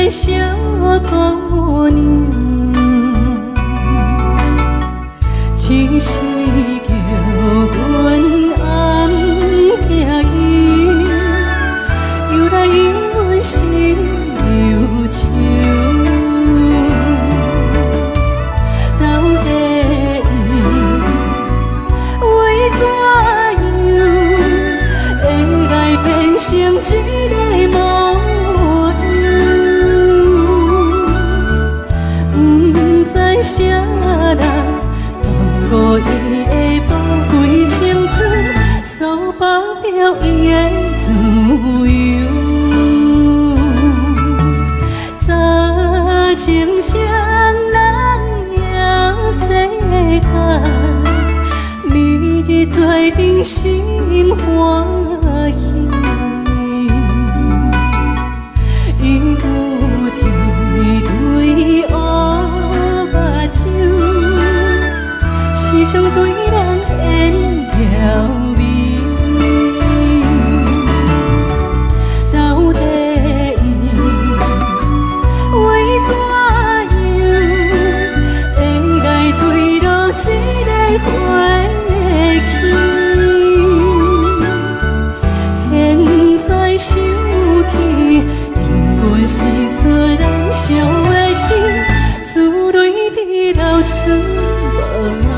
个小姑娘，只是叫阮暗行去，又来引阮心忧愁。到底伊为怎样会来变成一个模样？不知啥人放过伊的宝贵青春，所包着伊的自由。早情谁人也细看，明日做阵心欢喜。伊有一对乌目睭，时常对人演撩眉。到底伊为怎样会来坠落这个花期？现在想起，因阮是错人伤的心，珠泪滴流出无痕。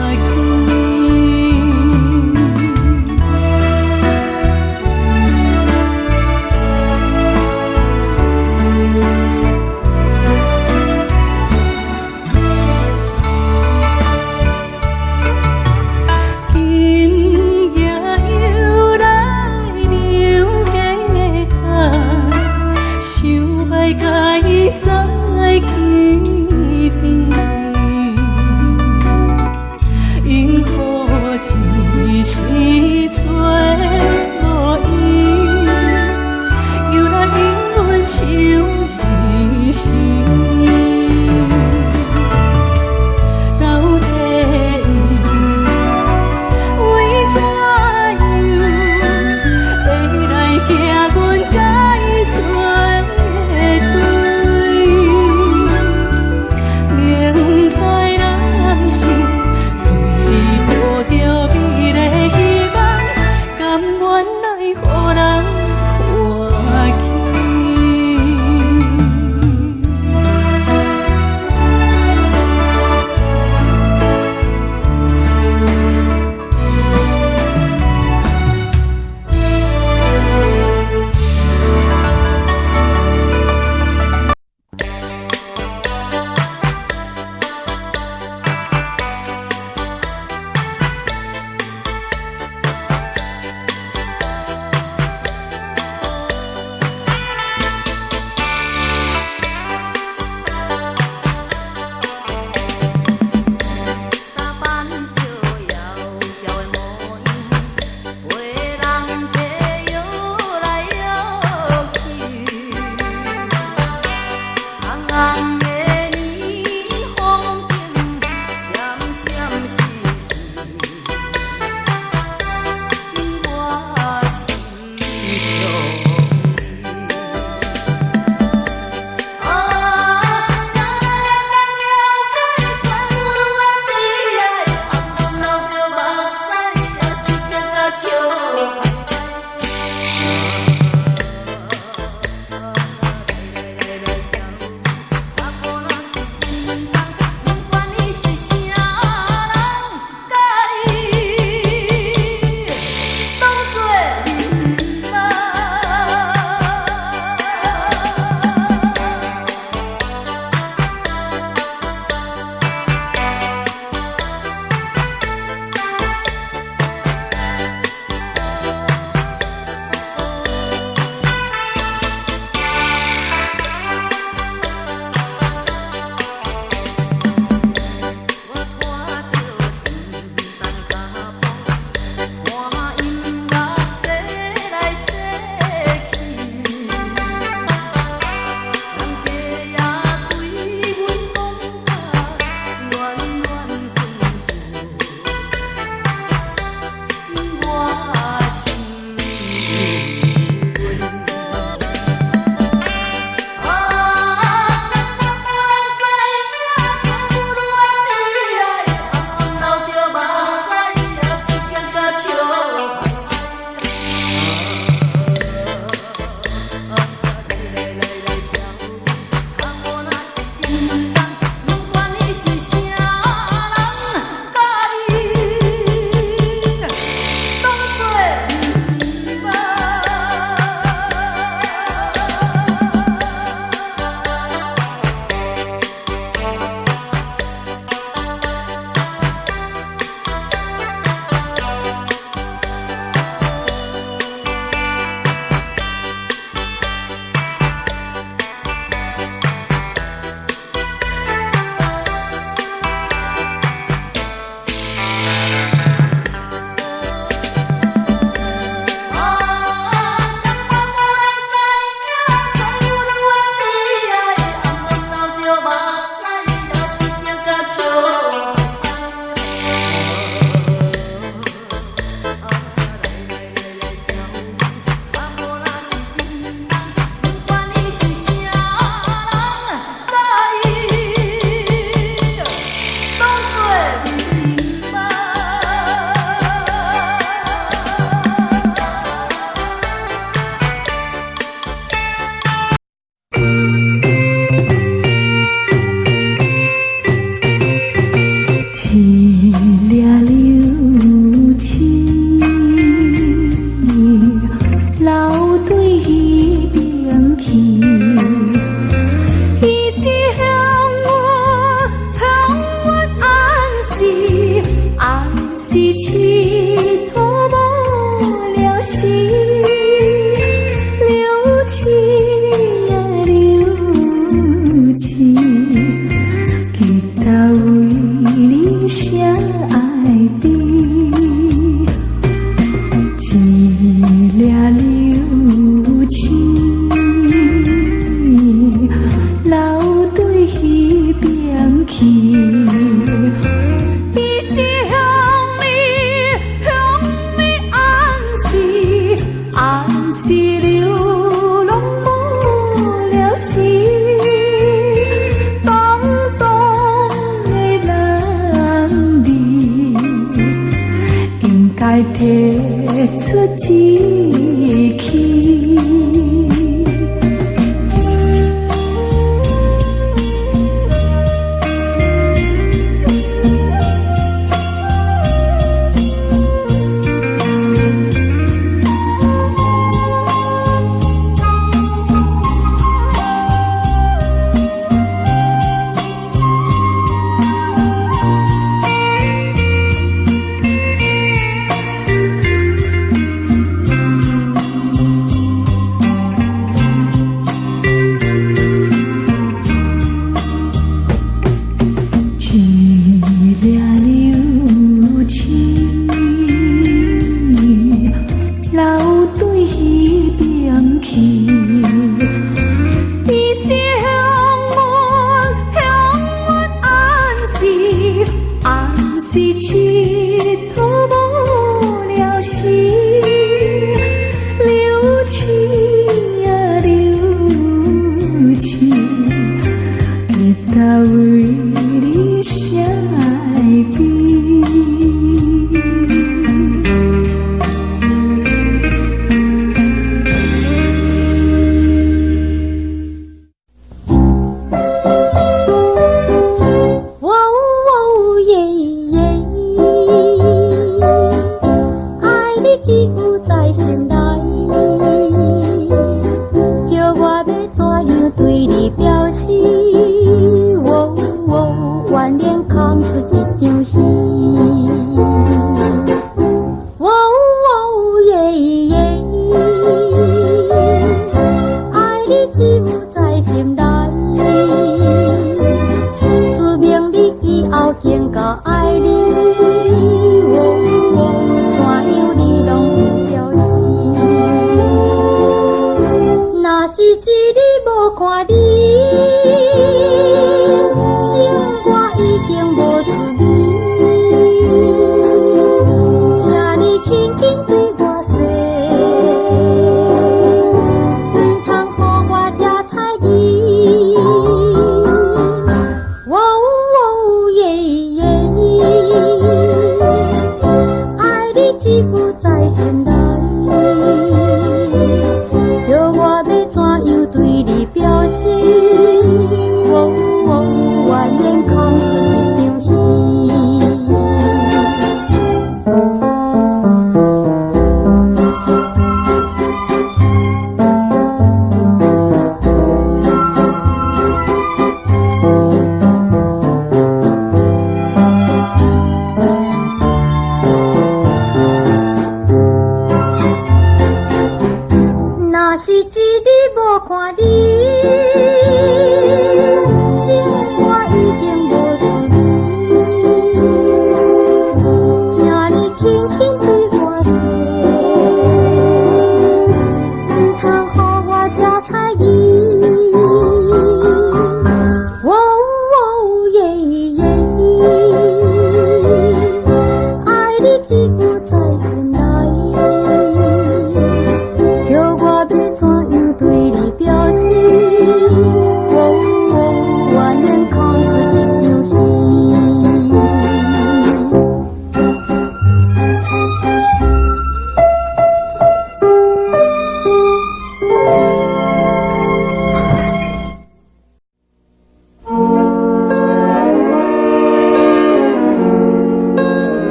耶耶。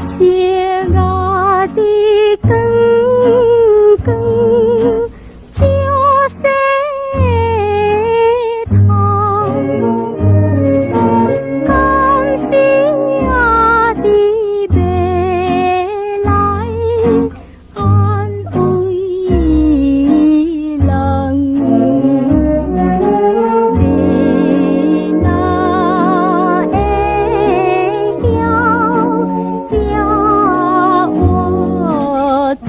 些我的光光照西塘，讲是我的要来安慰人，你哪会晓教我等？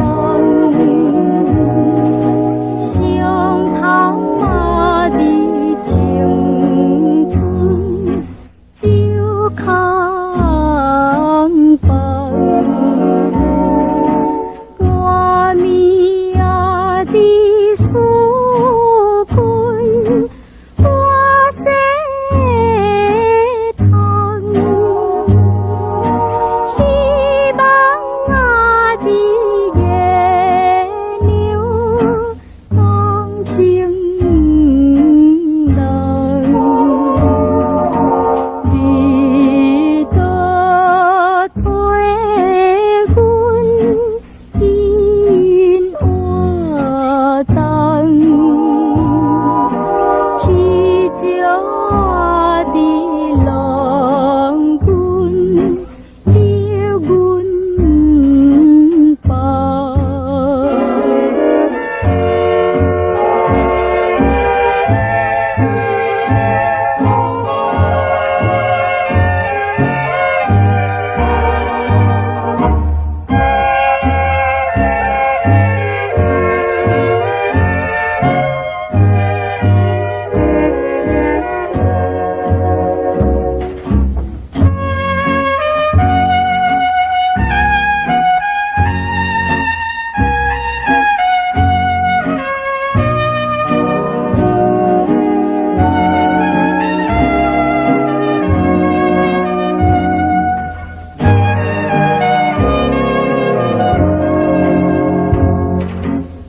上头我的青春就空白，我迷啊的思君，我西塘，希望我的月亮当情人。你的推阮紧活等，去照我的郎君留阮吧。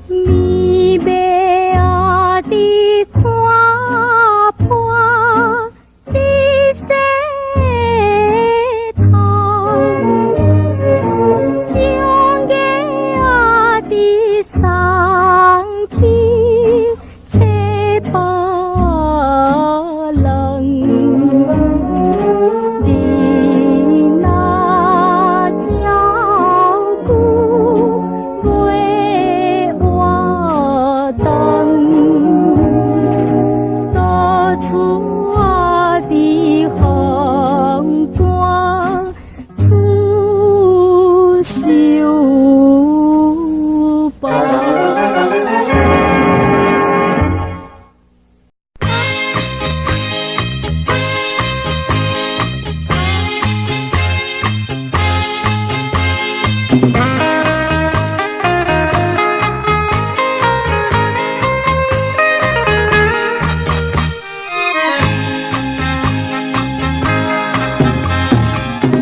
你要的看破的西塘，将我的桑去切巴人，你那照顾月我等，多出我的红光出手吧。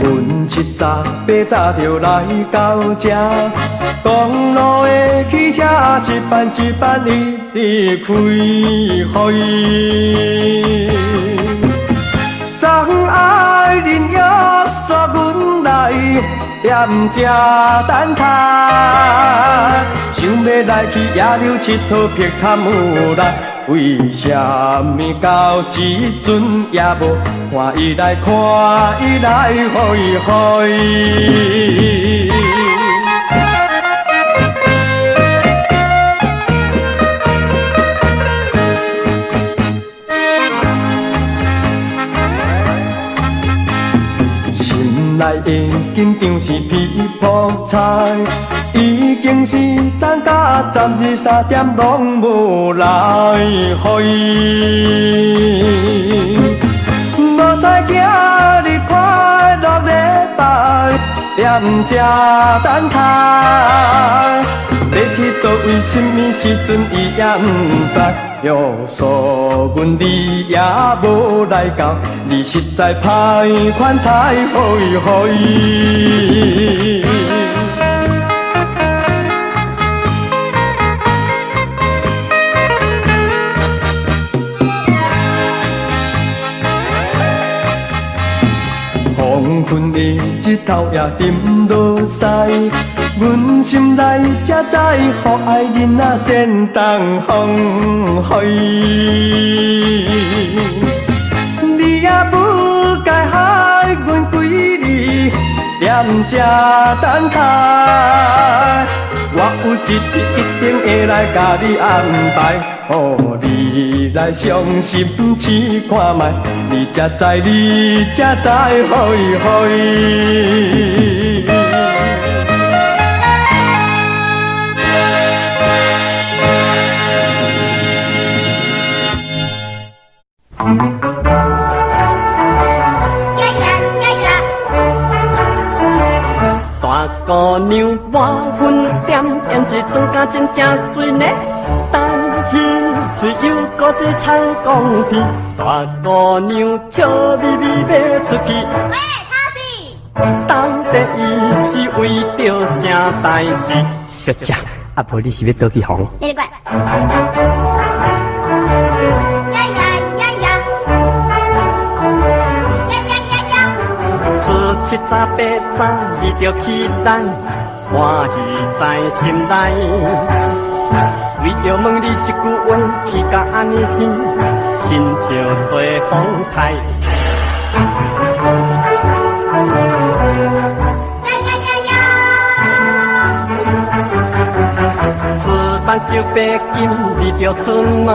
阮七早八早就来到这，公路的汽车一班一班一直开开。曾爱人约煞阮来踮这等他，想要来去野柳佚佗碧潭有力。为什么到这阵也无看伊来看伊来开开？心内应紧张是皮泡菜，已经是等到12、3点拢无来回。无知今日快乐礼拜，踮这等他。要去倒位，什么时阵伊也不知。约束阮你也无来到，你实在歹款太害害。黄昏的日头也沉落西，阮心内才知，予爱人啊先当风飞。你也不该害阮归你，踮这等待。我有一日一定会来甲你安排，予你来伤心试看卖，你才知，你才知，嘿嘿。大姑娘抹粉点，胭脂妆甲真正水呢。单耳嘴又搁是唱讲片，大姑娘笑眯眯要出去。喂，他是。当得意是为着啥代志？小姐，啊无你是要倒去红？你来管。呀呀呀呀！呀呀呀呀！自七早八早你着期待，欢喜在心内。为着问你一句话，去甲安尼生，亲像做风台。呀呀呀呀！自目睭白金，你着出门，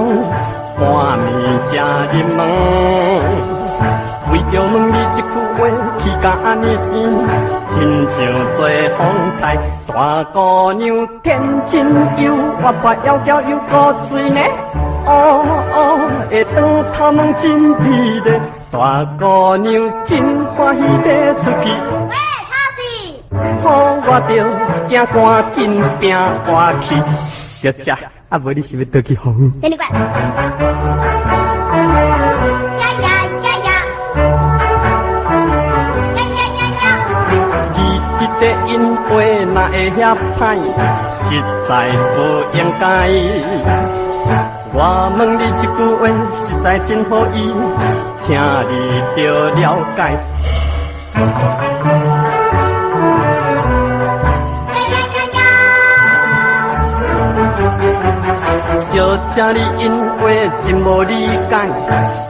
半暝才入门。为着问你一句话，去甲安尼生，亲像做风台。大姑娘天真又活泼，窈窕又古锥呢。哦哦，会当头毛真美丽。大姑娘真欢喜要出去。喂，他是。好，我着惊赶紧拼活去。小姐，啊无你是要倒去红？你来管。呀呀呀呀！呀呀呀呀！伊的因话哪会遐歹，实在不应该。我问你一句话，实在真好意，请你着了解。小姐你因话真无理解，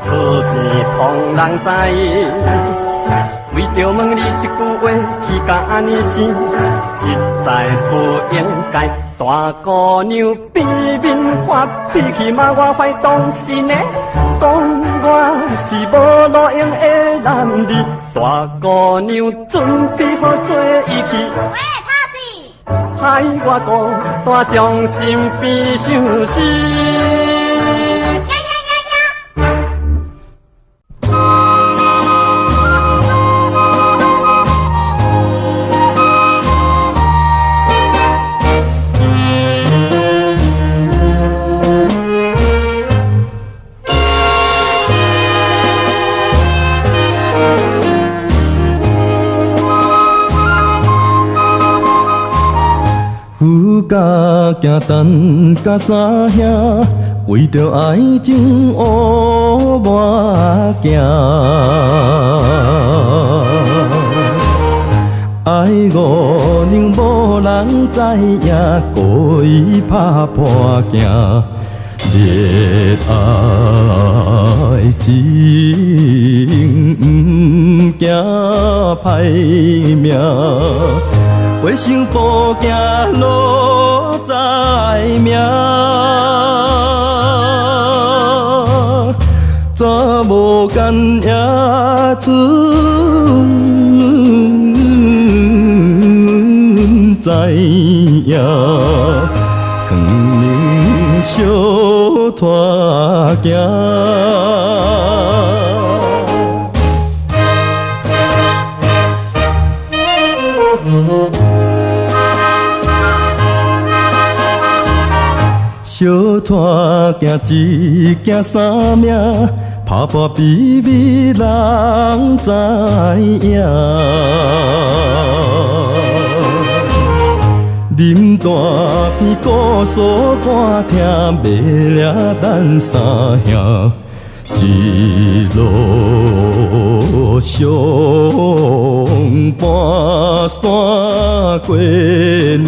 出面通人知。为着问你一句话，去甲安尼生，实在不应该。大姑娘变面发脾气，骂我坏当时呢，讲我是无路用的男儿。大姑娘准备好做伊去。喂，他是。害我孤单伤心变相思。甲行等甲三兄，为着爱情乌抹行。爱五年无人知影，故意拍破镜。热爱情不惊歹命。回想步行路在命，怎无甘也出知影？光明小拖行。小拖行一行三命，拍破秘密人知影。饮大片故事歌听，袂了咱三兄。一路上半山过岭，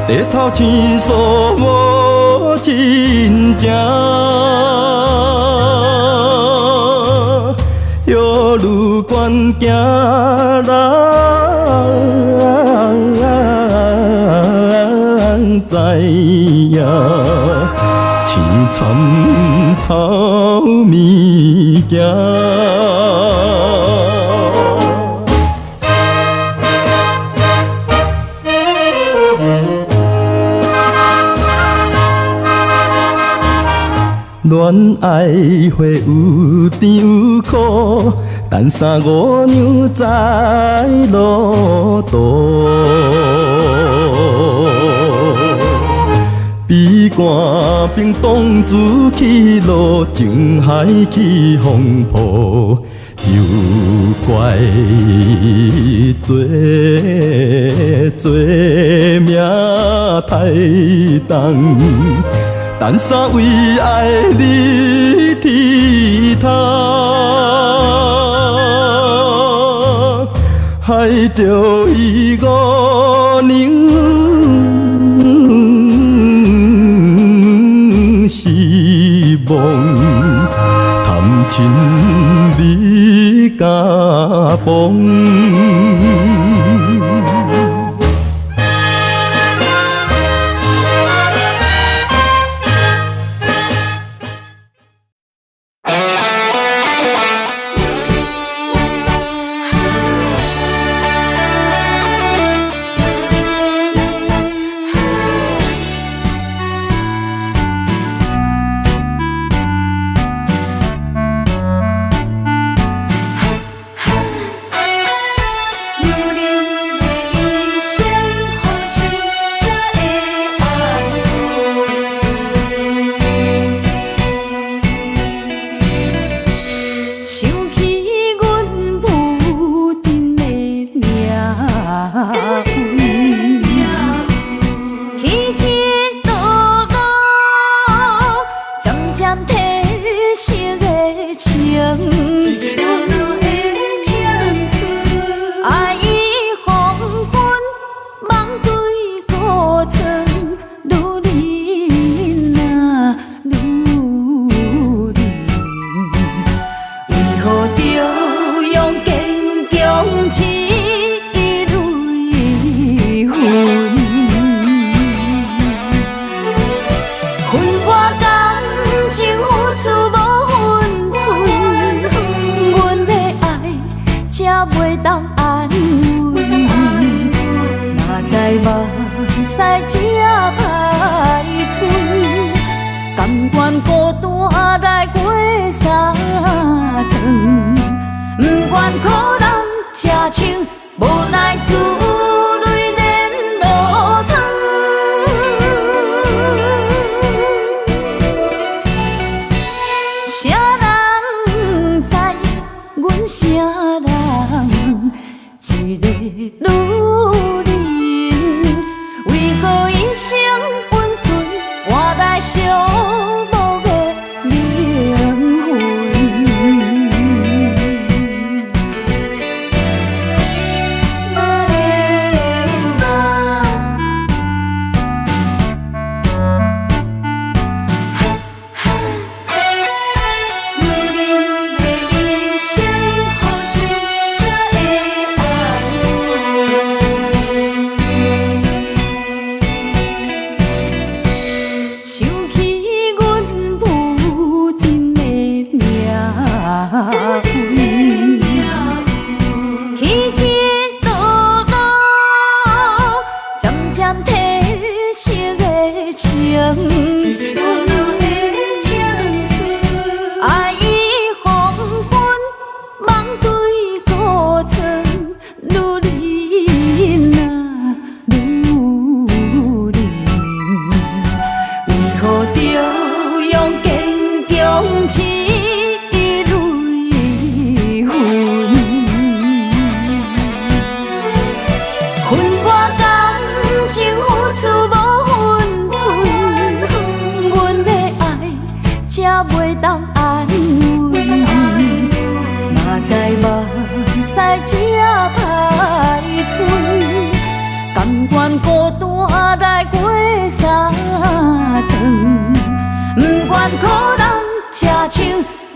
地头青山无亲情，摇路悬行人知影。凄惨透物件，恋爱会有甜有苦，等三五娘在路途。悲歌冰冻自起落，情海起风波，又怪做命太重，但啥为爱你铁塔，害着伊五娘。失望，贪亲美甲崩。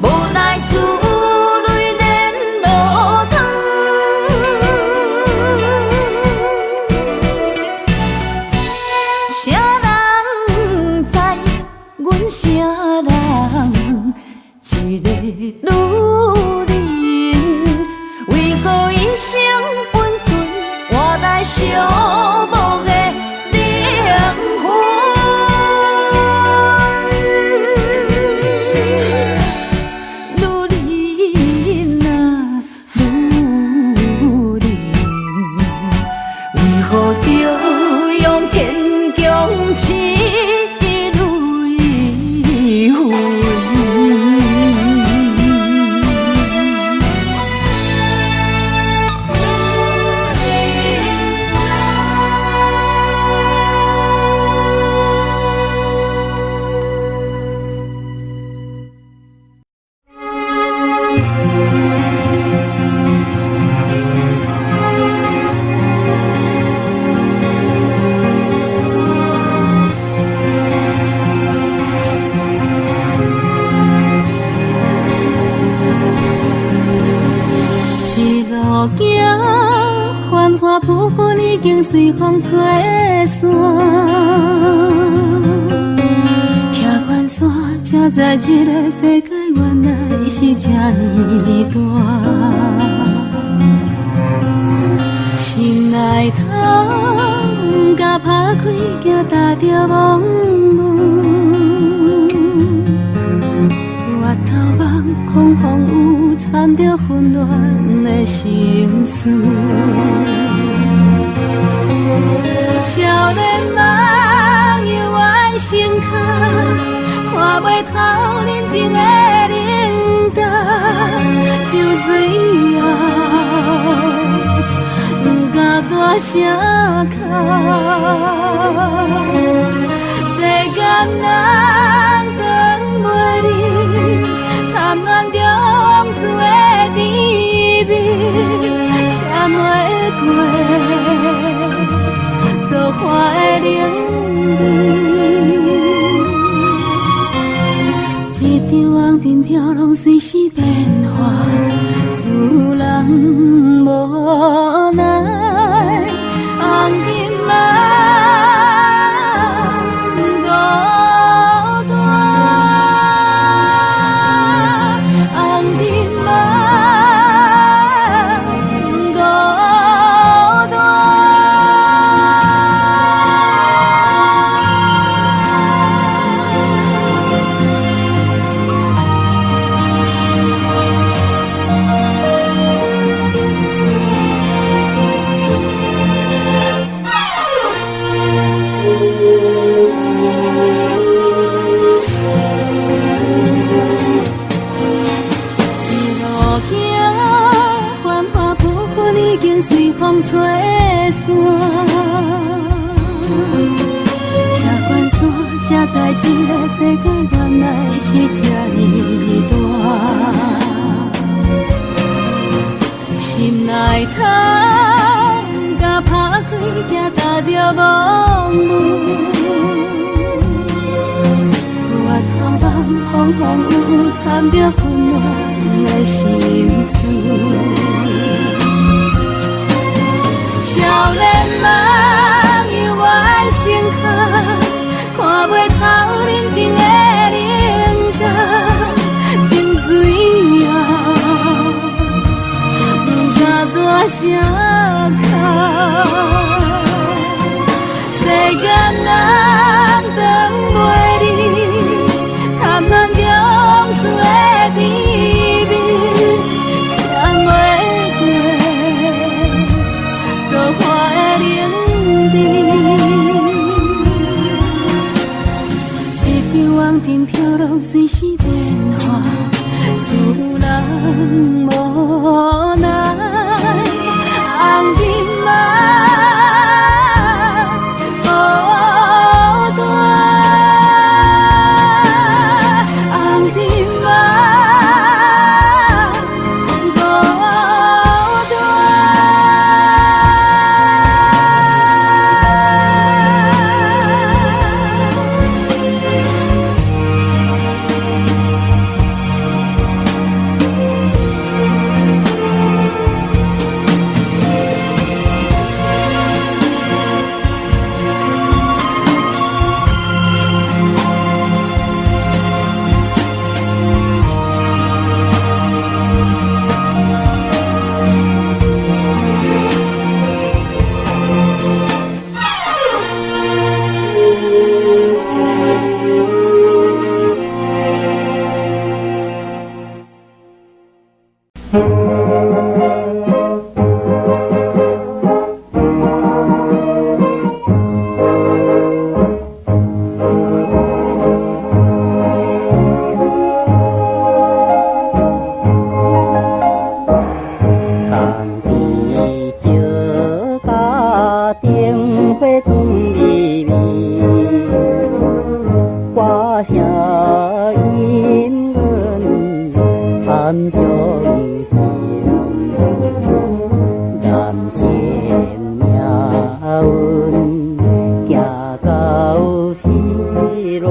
无奈厝内连无汤。啥人知阮啥人一个女人，为何一生本顺换来寂寞的灵魂？女人啊，女人，为何着用坚强刺泪痕？浮云已经随风吹散，倚关山才知这个世界原来是这呢大。心内窗甲打开，惊踏着梦雾，月头梦风风有掺着混乱的心事。少年梦犹原身躯，看袂透人情的冷淡，酒醉后不敢大声哭。世间人长袂离，贪恋着往事的滋味，闪袂过作花的冷味。一场红尘飘浪，随时变化，使人无奈。红尘梦孤单，红尘梦孤单。随风吹散，倚关山才知这个世界原来是这呢大。心内窗甲打开，惊踏着梦雾，月头梦风风有掺着混乱的心事。少年梦犹原身躯，看袂透人情的冷淡，酒醉后不敢大声哭。世间人长袂离，贪恋着往事的滋味，闪袂过作花的冷滴。一场红尘飘浪，随时变化，使人无奈。红尘梦。灯火光微微，歌声音韵谈伤心，男性命运行到失恋。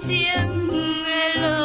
情的路。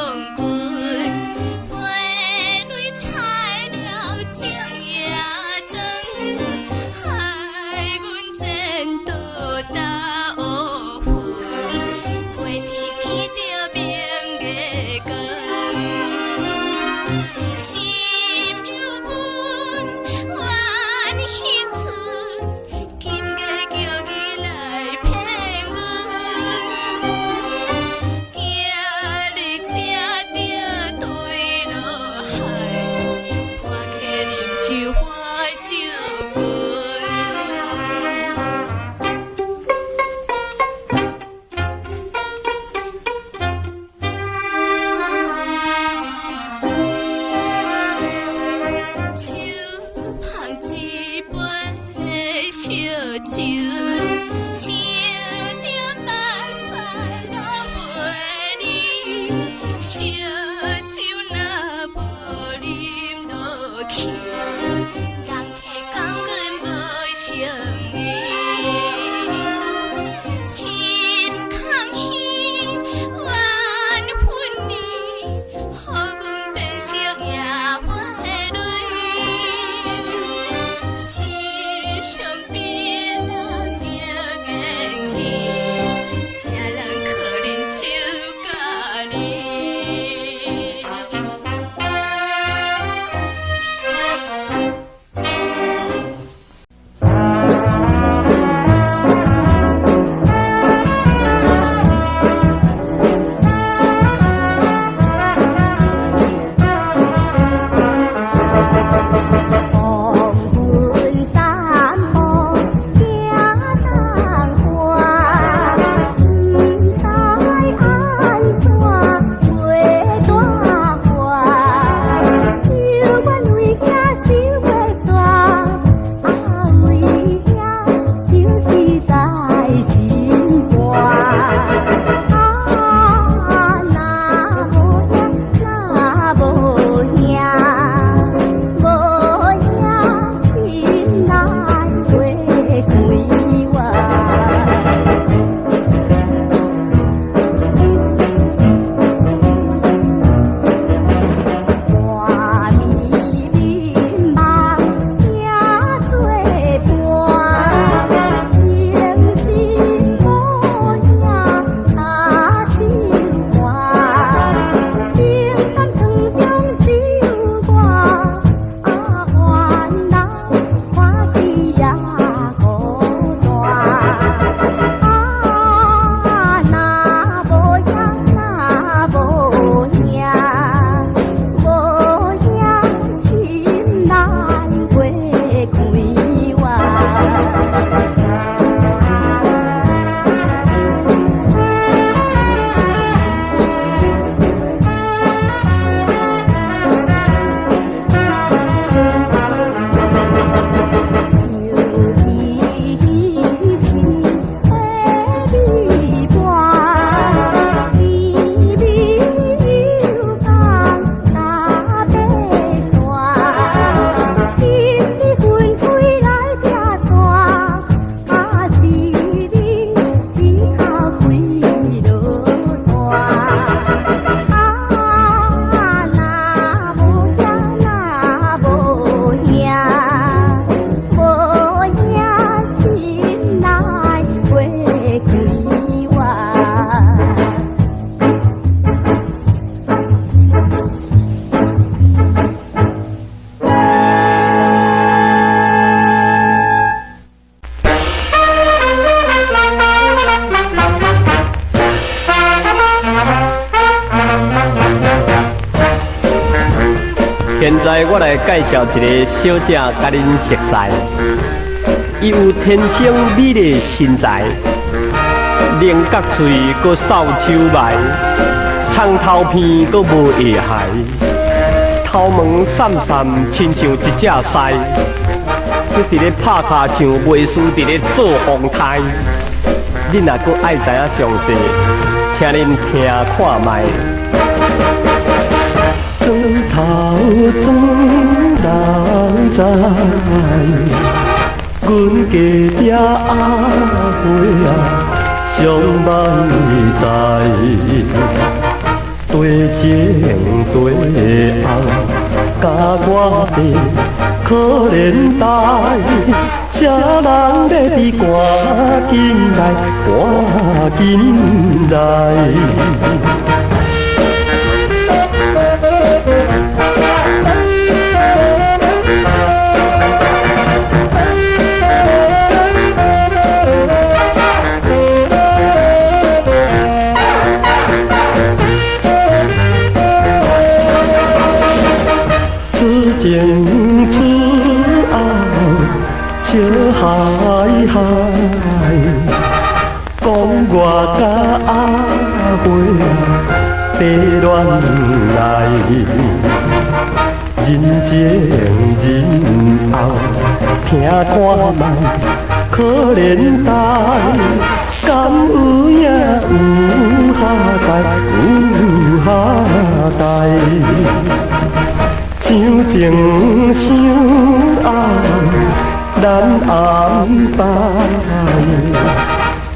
现在我来介绍一个小姐，甲恁熟悉。伊有天生美丽身材，菱角喙，搁扫帚眉，长头片，搁无下海，头毛散散，亲像一只狮。佮伫咧拍卡唱，袂输伫咧做风台。恁若搁爱知影详细，请恁听看卖。床头总人知，阮家爹阿妹啊，上万载，对情对红，甲我的可怜呆，这人要你赶紧来，赶紧来。前出后，笑嗨嗨，讲我甲阿妹白恋来，人前人后听看卖，可怜呆，敢有影有下代，有下代。想情想爱，咱安排，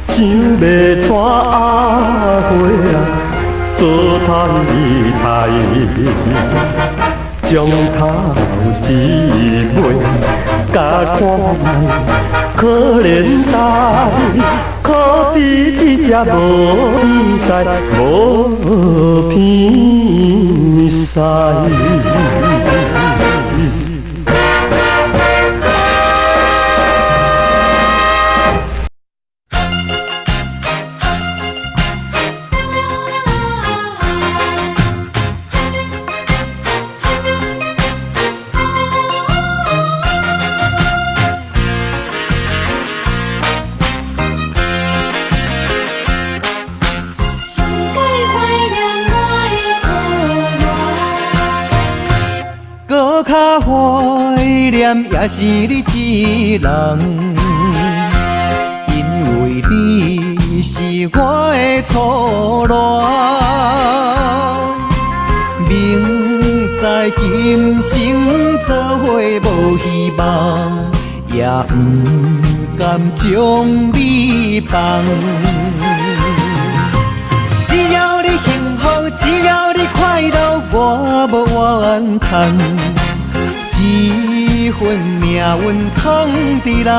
想要带阿妹啊，做摊离开，将头一尾甲看卖，可怜呆，可比一只无鼻屎无搁较怀念也是你一人，因为你是我的初恋。明知今生做伙无希望，也不甘将你放。只要你幸福，只要你快乐，我无怨叹。一份命运藏伫人，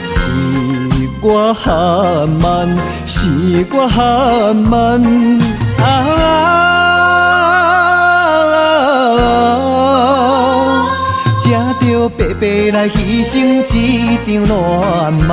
是我含慢，是我含慢才着白白来牺牲一场乱梦。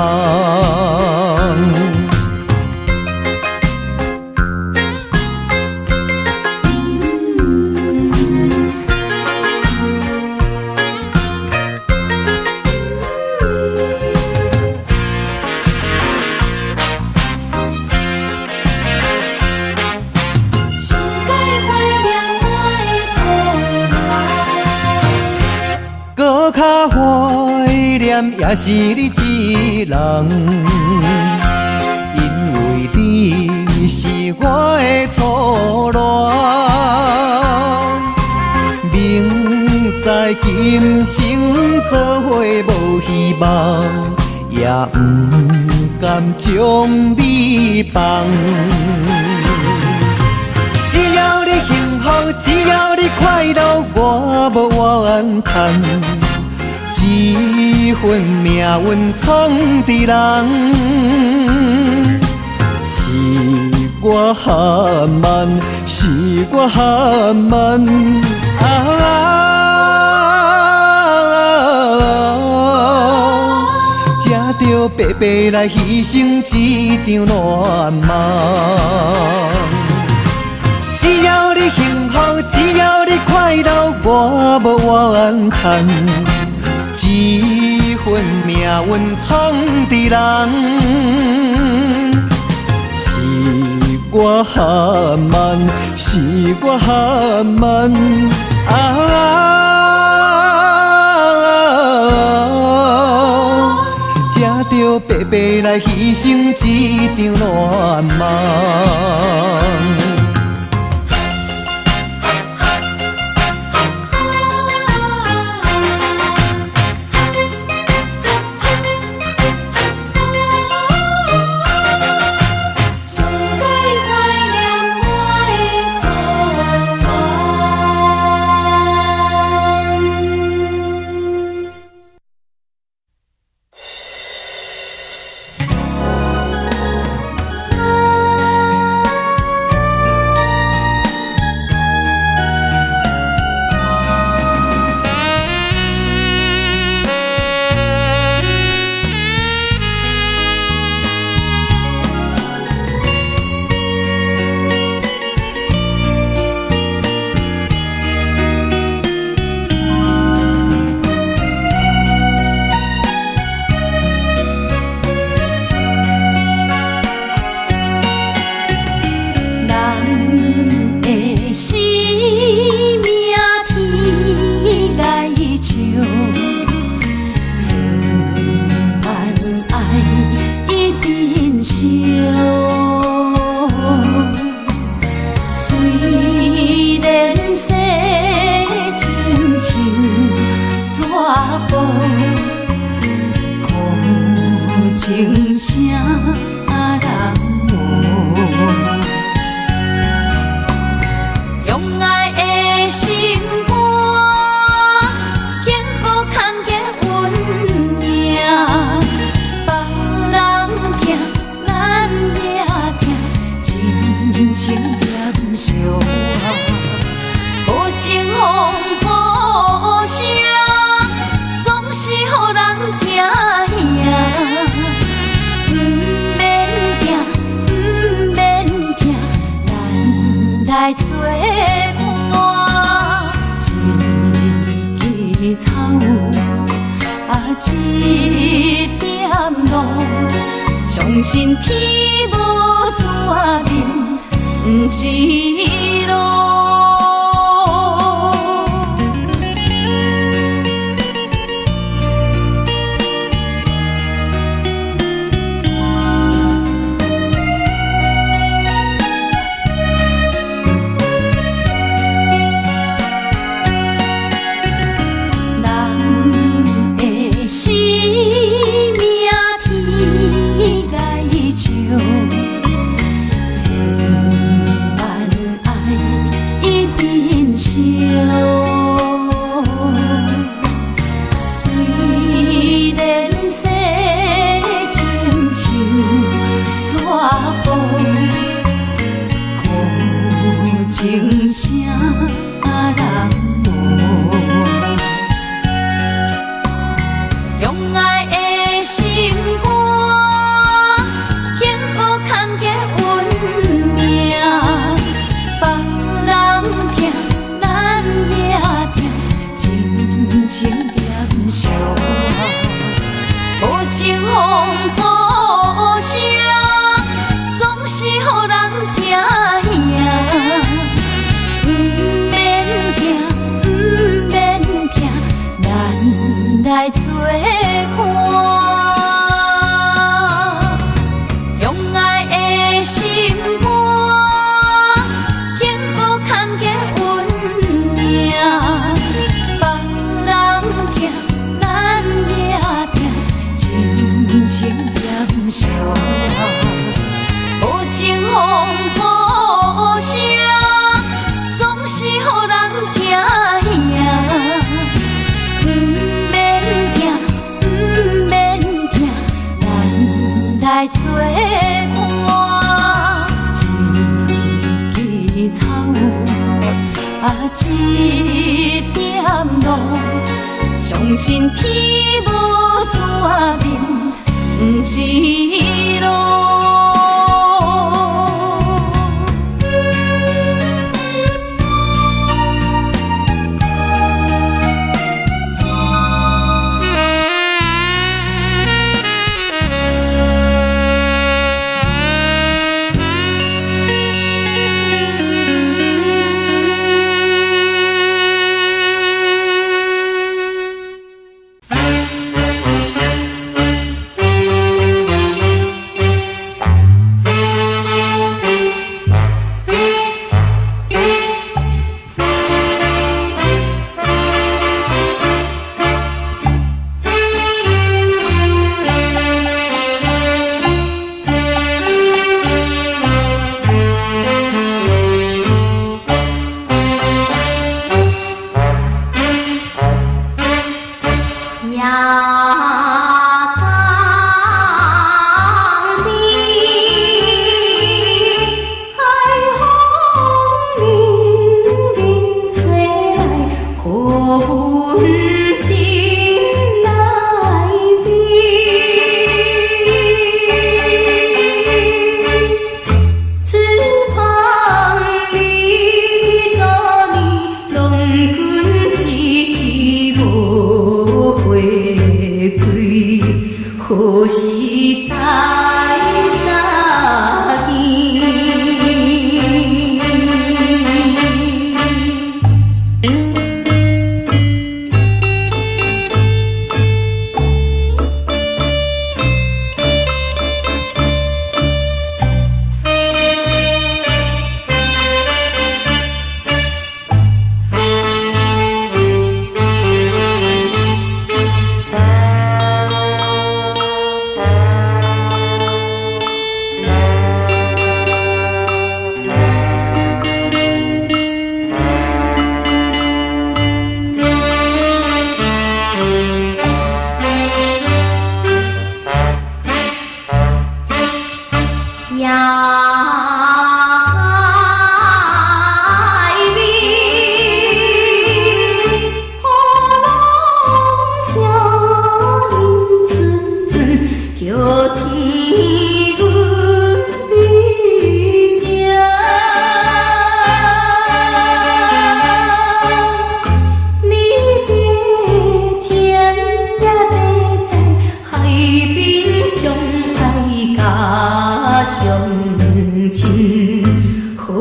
搁较怀念也是你一人，因为你是我的初恋。明知今生做伙无希望，也不甘将你放。只要你幸福，只要你快乐，我无怨叹。一份命运藏伫人，是我含慢，是我含慢才着白白来牺牲一场乱梦。只要你幸福，只要你快乐，我无怨叹。一份命运藏伫人，是我含慢，是我含慢才着白白来牺牲一场乱梦。情声人无，用爱的心肝，幸福通结温命。别人听，咱也听，真情严肃。一点路，相信天无绝人，不是路。情声人无，用爱的心肝，幸福看见运命。别人听，咱也听，真情念伤。无情风雨声，总是予人惊吓。来作伴，用爱的心肝，幸福看见运命。别人听，咱也听，真情念伤。无情风雨声，总是予人惊吓。来作伴，一枝草，一点路，相信天无绝人，不是路。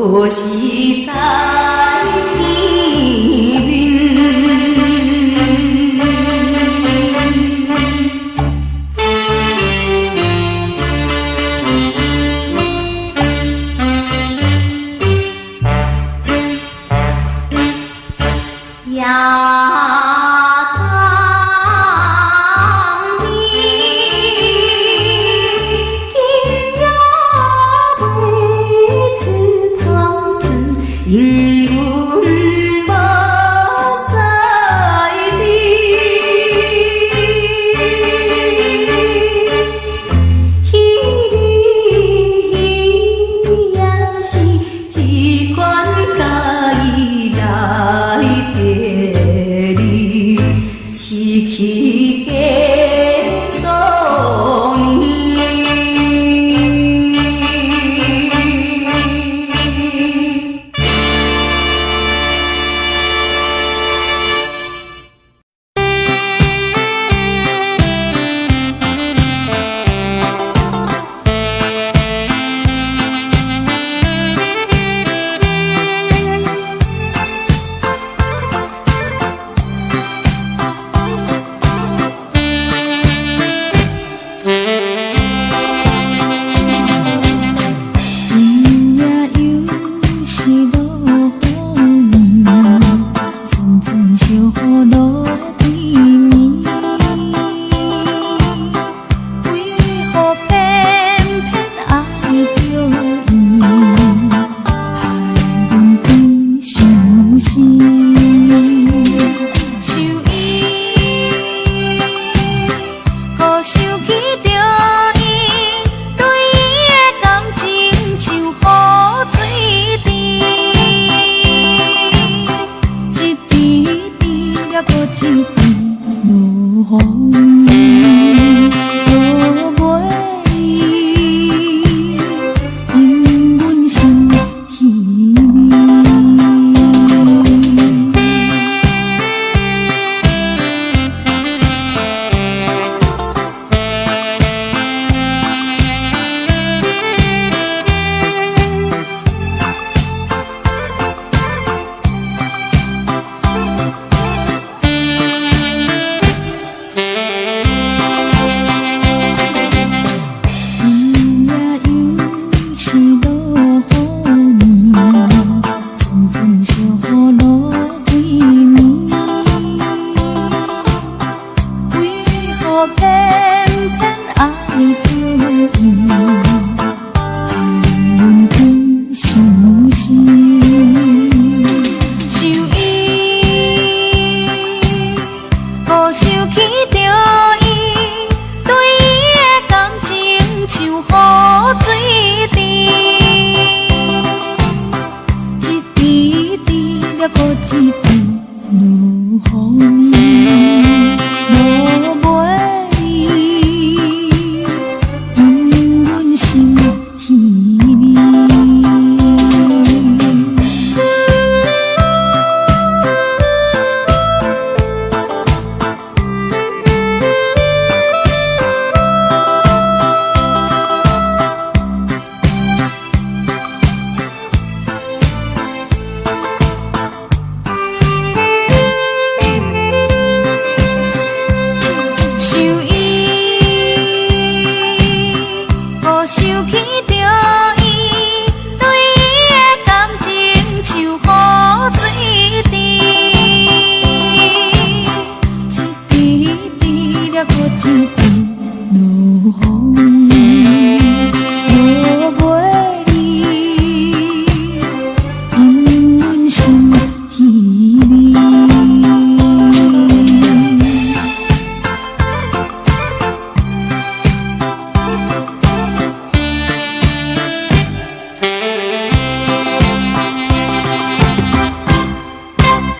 都是在天命。夜空边，今夜未出头春。